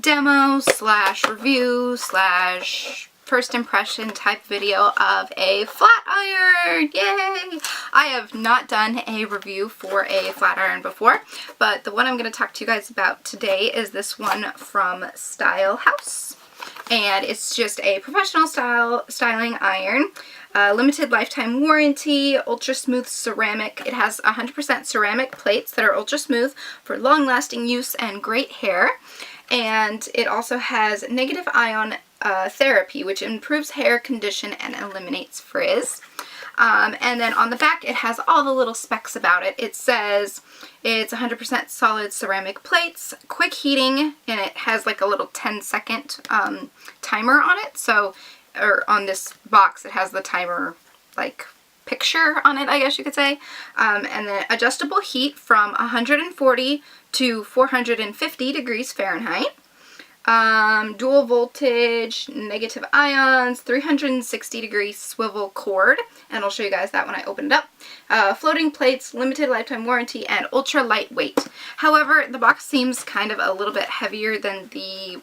demo slash review slash first impression type video of a flat iron. Yay! I have not done a review for a flat iron before, but the one I'm going to talk to you guys about today is this one from Style House. And it's just a professional styling iron. Limited lifetime warranty, ultra smooth ceramic. It has 100% ceramic plates that are ultra smooth for long lasting use and great hair. And it also has negative ion therapy, which improves hair condition and eliminates frizz. And then on the back it has all the little specs about it. It says it's 100% solid ceramic plates, quick heating, and it has like a little 10-second timer on it. So, or on this box it has the timer like picture on it, I guess you could say. And then adjustable heat from 140 to 450 degrees Fahrenheit. Dual voltage, negative ions, 360 degree swivel cord, and I'll show you guys that when I open it up. Floating plates, limited lifetime warranty, and ultra lightweight. However, the box seems kind of a little bit heavier than the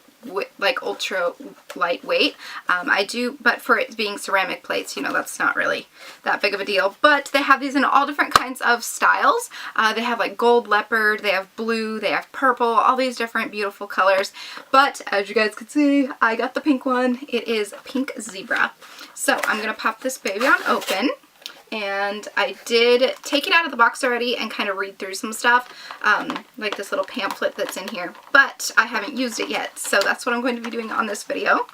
like ultra lightweight. But for it being ceramic plates, you know, that's not really that big of a deal. But they have these in all different kinds of styles. They have like gold leopard, they have blue, they have purple, all these different beautiful colors. But as you guys can see, I got the pink one. It is pink zebra. So I'm gonna pop this baby on open. And I did take it out of the box already and kind of read through some stuff, like this little pamphlet that's in here, but I haven't used it yet, so that's what I'm going to be doing on this video.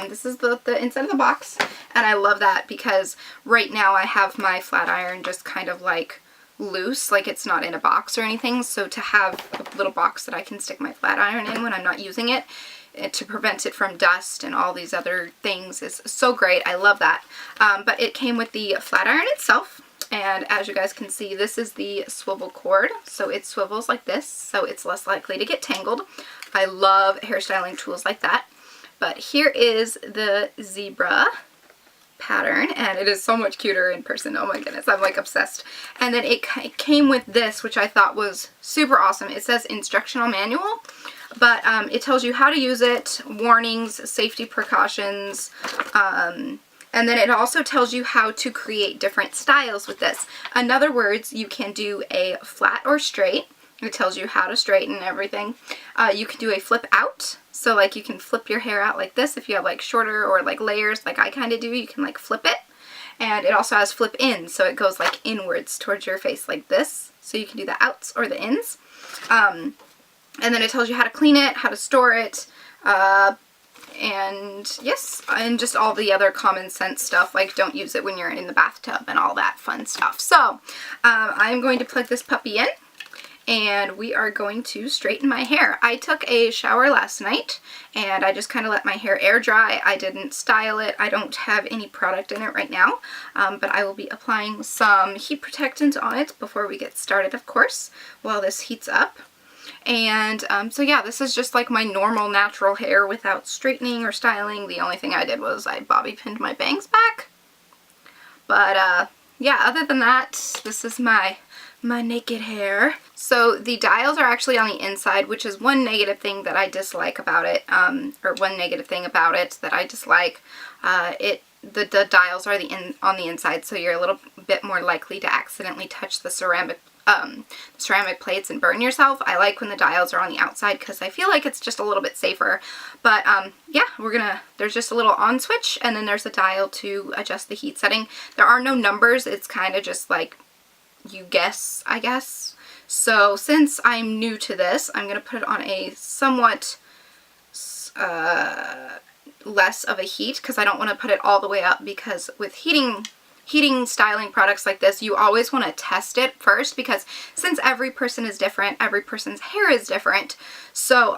This is the inside of the box, and I love that because right now I have my flat iron just kind of like loose, like it's not in a box or anything, so to have a little box that I can stick my flat iron in when I'm not using it, to prevent it from dust and all these other things is so great. I love that. But it came with the flat iron itself, and as you guys can see, this is the swivel cord, so it swivels like this, so it's less likely to get tangled. I love hairstyling tools like that. But here is the zebra pattern, and it is so much cuter in person. Oh my goodness, I'm like obsessed. And then it came with this, which I thought was super awesome. It says instructional manual, but it tells you how to use it, warnings, safety precautions, and then it also tells you how to create different styles with this. In other words, you can do a flat or straight. It tells you how to straighten everything. You can do a flip out. So like you can flip your hair out like this if you have like shorter or like layers like I kind of do. You can like flip it. And it also has flip in, so it goes like inwards towards your face like this. So you can do the outs or the ins. And then it tells you how to clean it, how to store it, and yes, and just all the other common sense stuff, like don't use it when you're in the bathtub and all that fun stuff. So I'm going to plug this puppy in, and we are going to straighten my hair. I took a shower last night, and I just kind of let my hair air dry. I didn't style it. I don't have any product in it right now, but I will be applying some heat protectant on it before we get started, of course, while this heats up. And so yeah, this is just like my normal natural hair without straightening or styling. The only thing I did was I bobby pinned my bangs back. But yeah, other than that, this is my naked hair. So the dials are actually on the inside, which is one negative thing that I dislike about it, or one negative thing about it that I dislike. The dials are on the inside, so you're a little bit more likely to accidentally touch the ceramic plates and burn yourself. I like when the dials are on the outside because I feel like it's just a little bit safer. But yeah, there's just a little on switch, and then there's a dial to adjust the heat setting. There are no numbers. It's kind of just like you guess, I guess. So since I'm new to this, I'm going to put it on a somewhat less of a heat because I don't want to put it all the way up, because with heating styling products like this, you always want to test it first, because since every person is different, every person's hair is different, so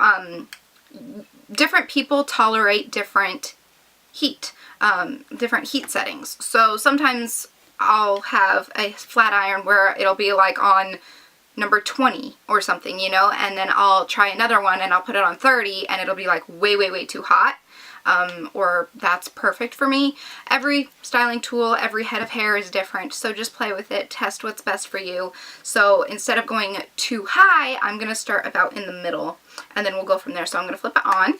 different people tolerate different heat settings. So sometimes I'll have a flat iron where it'll be like on number 20 or something, you know, and then I'll try another one and I'll put it on 30 and it'll be like way too hot. or that's perfect for me. Every styling tool, every head of hair is different, so just play with it, test what's best for you. So instead of going too high, I'm going to start about in the middle, and then we'll go from there. So I'm going to flip it on,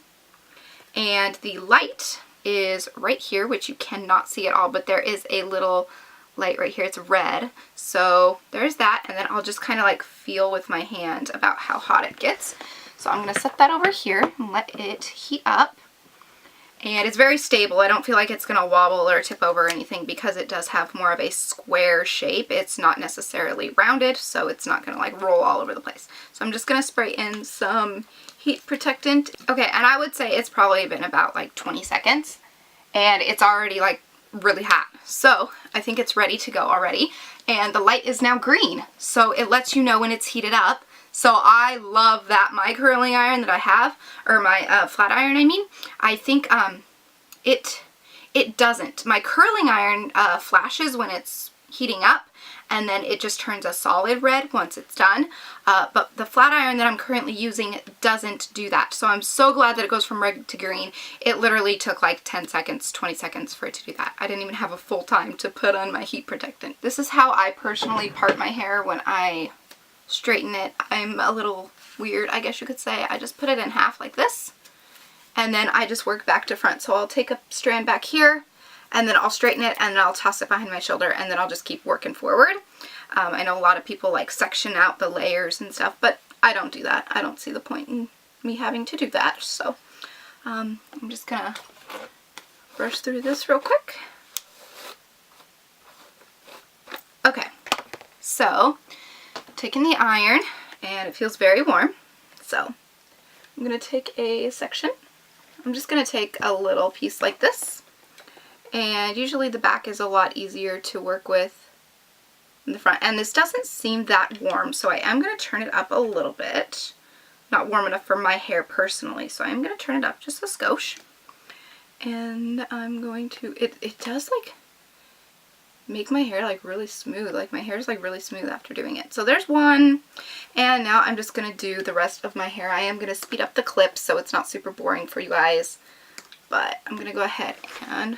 and the light is right here, which you cannot see at all, but there is a little light right here. It's red, so there's that, and then I'll just kind of like feel with my hand about how hot it gets. So I'm going to set that over here and let it heat up. And it's very stable. I don't feel like it's going to wobble or tip over or anything because it does have more of a square shape. It's not necessarily rounded, so it's not going to like roll all over the place. So I'm just going to spray in some heat protectant. Okay, and I would say it's probably been about like 20 seconds and it's already like really hot. So I think it's ready to go already. And the light is now green, so it lets you know when it's heated up. So I love that. My curling iron that I have, or my flat iron I mean, I think it doesn't. My curling iron flashes when it's heating up, and then it just turns a solid red once it's done. But the flat iron that I'm currently using doesn't do that. So I'm so glad that it goes from red to green. It literally took like 10 seconds, 20 seconds for it to do that. I didn't even have a full time to put on my heat protectant. This is how I personally part my hair when I straighten it. I'm a little weird, I guess you could say. I just put it in half like this, and then I just work back to front. So I'll take a strand back here, and then I'll straighten it, and then I'll toss it behind my shoulder, and then I'll just keep working forward. I know a lot of people like section out the layers and stuff, but I don't do that. I don't see the point in me having to do that. So I'm just gonna brush through this real quick. Okay, so taking the iron, and it feels very warm, so I'm going to take a section. I'm just going to take a little piece like this, and usually the back is a lot easier to work with than the front, and this doesn't seem that warm, so I am going to turn it up a little bit. Not warm enough for my hair personally, so I'm going to turn it up just a skosh, and I'm going to, it does like make my hair like really smooth. Like my hair is like really smooth after doing it. So there's one, and now I'm just gonna do the rest of my hair. I am gonna speed up the clips so it's not super boring for you guys, but I'm gonna go ahead and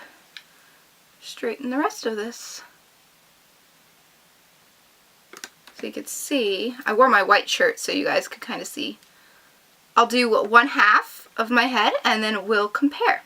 straighten the rest of this. So you can see, I wore my white shirt so you guys could kind of see. I'll do 1/2 of my head and then we'll compare.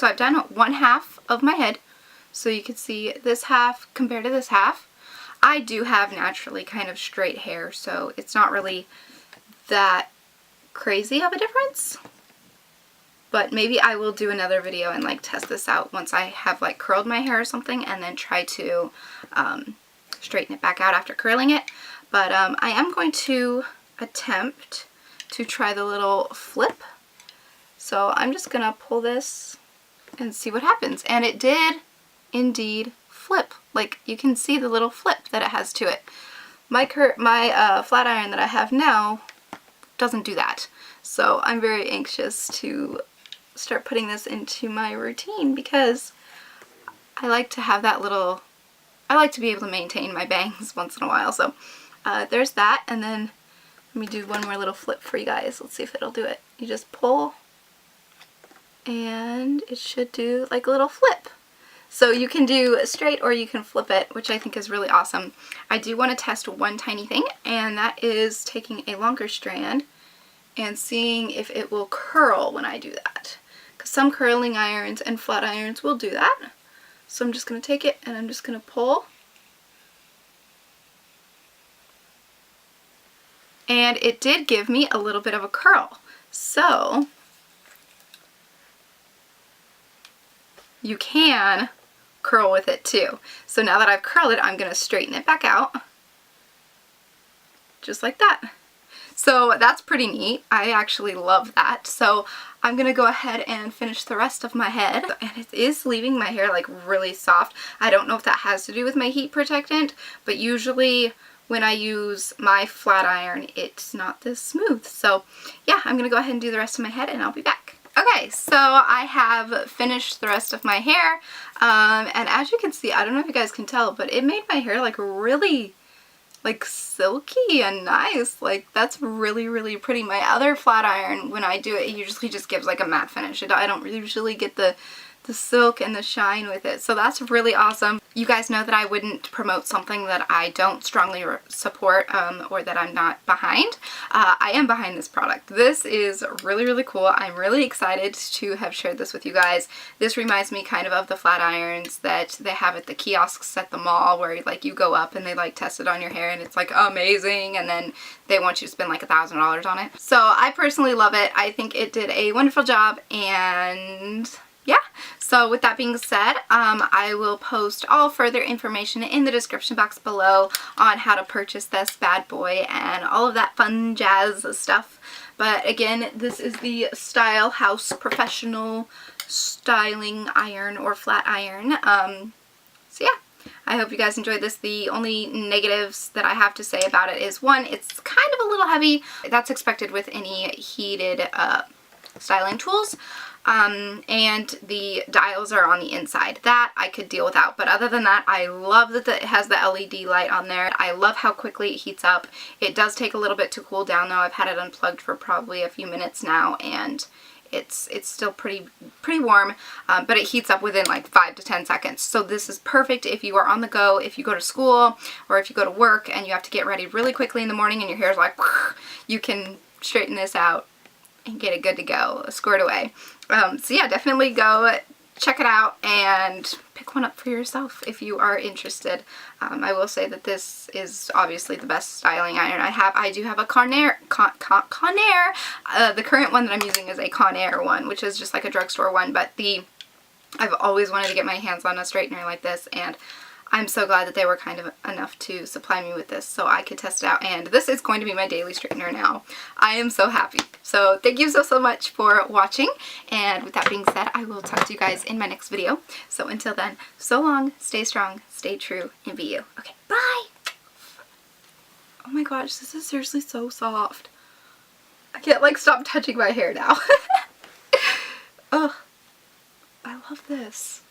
So I've done 1/2 of my head, so you can see this half compared to this half. I do have naturally kind of straight hair, so it's not really that crazy of a difference. But maybe I will do another video and like test this out once I have like curled my hair or something, and then try to straighten it back out after curling it. But I am going to attempt to try the little flip. So I'm just gonna pull this and see what happens. And it did indeed flip. Like you can see the little flip that it has to it. My flat iron that I have now doesn't do that. So I'm very anxious to start putting this into my routine because I like to have that little, I like to be able to maintain my bangs once in a while. So there's that, and then let me do one more little flip for you guys. Let's see if it'll do it. You just pull and it should do like a little flip. So you can do straight or you can flip it, which I think is really awesome. I do want to test one tiny thing, and that is taking a longer strand and seeing if it will curl when I do that. Because some curling irons and flat irons will do that. So I'm just going to take it and I'm just going to pull. And it did give me a little bit of a curl. So you can curl with it too. So now that I've curled it, I'm going to straighten it back out. Just like that. So that's pretty neat. I actually love that. So I'm going to go ahead and finish the rest of my head. And it is leaving my hair like really soft. I don't know if that has to do with my heat protectant, but usually when I use my flat iron, it's not this smooth. So yeah, I'm going to go ahead and do the rest of my head and I'll be back. Okay, so I have finished the rest of my hair. And as you can see, I don't know if you guys can tell, but it made my hair like really like silky and nice. Like that's really, really pretty. My other flat iron, when I do it, it usually just gives like a matte finish. I don't usually get the silk and the shine with it. So that's really awesome. You guys know that I wouldn't promote something that I don't strongly support or that I'm not behind. I am behind this product. This is really, really cool. I'm really excited to have shared this with you guys. This reminds me kind of the flat irons that they have at the kiosks at the mall where like you go up and they like test it on your hair and it's like amazing, and then they want you to spend like $1,000 on it. So I personally love it. I think it did a wonderful job, and yeah, so with that being said, I will post all further information in the description box below on how to purchase this bad boy and all of that fun jazz stuff. But again, this is the Style House Professional Styling Iron or Flat Iron. So yeah, I hope you guys enjoyed this. The only negatives that I have to say about it is, one, it's kind of a little heavy. That's expected with any heated styling tools. And the dials are on the inside. That I could deal without, but other than that, I love that it has the LED light on there. I love how quickly it heats up. It does take a little bit to cool down though. I've had it unplugged for probably a few minutes now, and it's still pretty warm, but it heats up within like 5 to 10 seconds. So this is perfect if you are on the go, if you go to school, or if you go to work and you have to get ready really quickly in the morning and your hair's like, you can straighten this out and get it good to go, squared away. So yeah, definitely go check it out and pick one up for yourself if you are interested. I will say that this is obviously the best styling iron I have. I do have a Conair. The current one that I'm using is a Conair one, which is just like a drugstore one, but I've always wanted to get my hands on a straightener like this, and I'm so glad that they were kind of enough to supply me with this so I could test it out, and this is going to be my daily straightener now. I am so happy. So thank you so much for watching, and with that being said, I will talk to you guys in my next video. So until then, so long, stay strong, stay true, and be you. Okay, bye! Oh my gosh, this is seriously so soft. I can't like stop touching my hair now. Ugh, I love this.